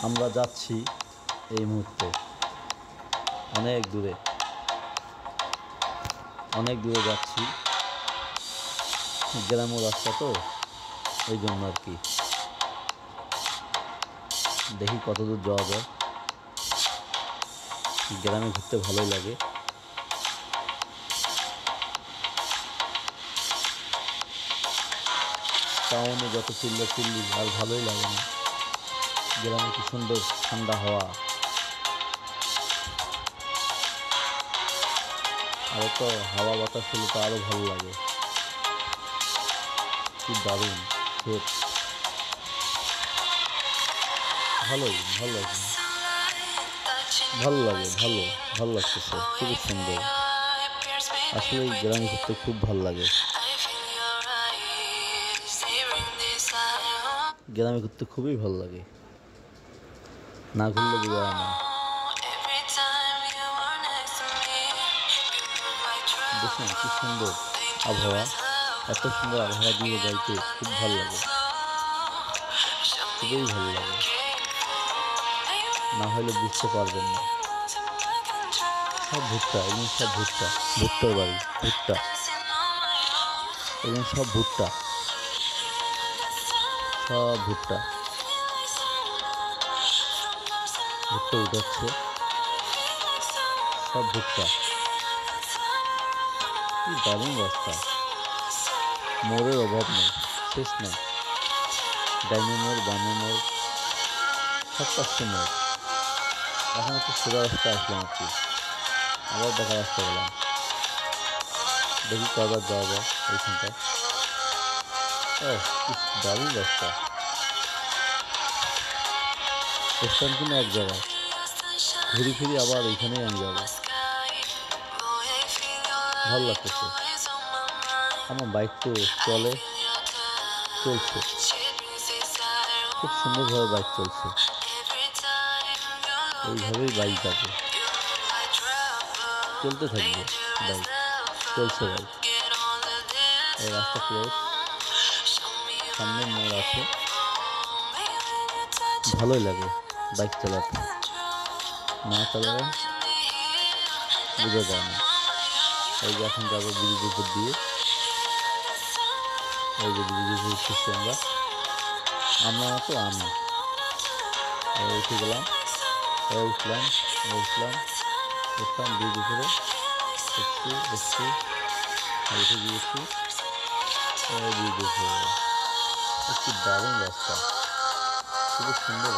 আমরা যাচ্ছি এই মুহূর্তে অনেক দূরে যাচ্ছি। গ্রাম্য রাস্তা তো এই জন্য আর কি, দেখি কত দূর যাওয়া যায়। গ্রামে ঘুরতে ভালোই লাগে। টাউনে যত চিল্লি আর ভালোই লাগে না। গ্রামে কি সুন্দর ঠান্ডা হাওয়া, আর তো হাওয়া বাতাস হলে তো আরো ভালো লাগে। কি দারুণ ক্ষেত, ভালো লাগে, ভালো লাগতেছে, খুবই সুন্দর। আসলে গ্রামে ঘুরতে খুব ভালো লাগে। গ্রামে ঘুরতে খুবই ভালো লাগে, না ঘুরলে বোঝা যায় না। দেখুন কি সুন্দর আবহাওয়া, এত সুন্দর আবহাওয়া দিয়ে যাইতে খুব ভালো লাগে, খুবই ভালো লাগে, না হলে বুঝতে পারবেন না। সব ভুট্টা, এবং সব ভুট্টার বাড়ি, এবং সব ভুট্টা উঠাচ্ছে, সব ভুট্টা। কি দারুণ রাস্তা, মোড়ের অভাব নেই, শেষ নেই। ডাইনে মোড়, বামে মোড়, সব পাশে মোড়। এখন একটু সোজা রাস্তা আসলাম আর কি, আবার দেখা রাস্তা গেলাম। দেখি কবার যাওয়া যায় এইখানটায়। কি দারুণ রাস্তা, স্ট্যান্ড কিন্তু এক জায়গায়, ঘুরি ফিরি আবার এইখানেই আমি যাবো। ভালো লাগতেছে। আমার বাইক তো চলছে, খুব সুন্দরভাবে বাইক চলছে। এইভাবেই বাইক যাবে, চলতে থাকবে বাইক, চলছে বাইক। এই রাস্তা ক্লোজ, সামনে মোড় আছে, ভালোই লাগে বাইক চালাতে, না চালালে বোঝা যায় না। এই যে এখন যাবো ব্রিজের উপর দিয়ে, এই যে ব্রিজের উপর উঠতেছি আমরা তো আমি উঠে গেলাম, উঠলাম ব্রিজ উপরে, উঠে গিয়েছি ব্রিজ উপরে। একটি দারুণ রাস্তা, খুবই সুন্দর।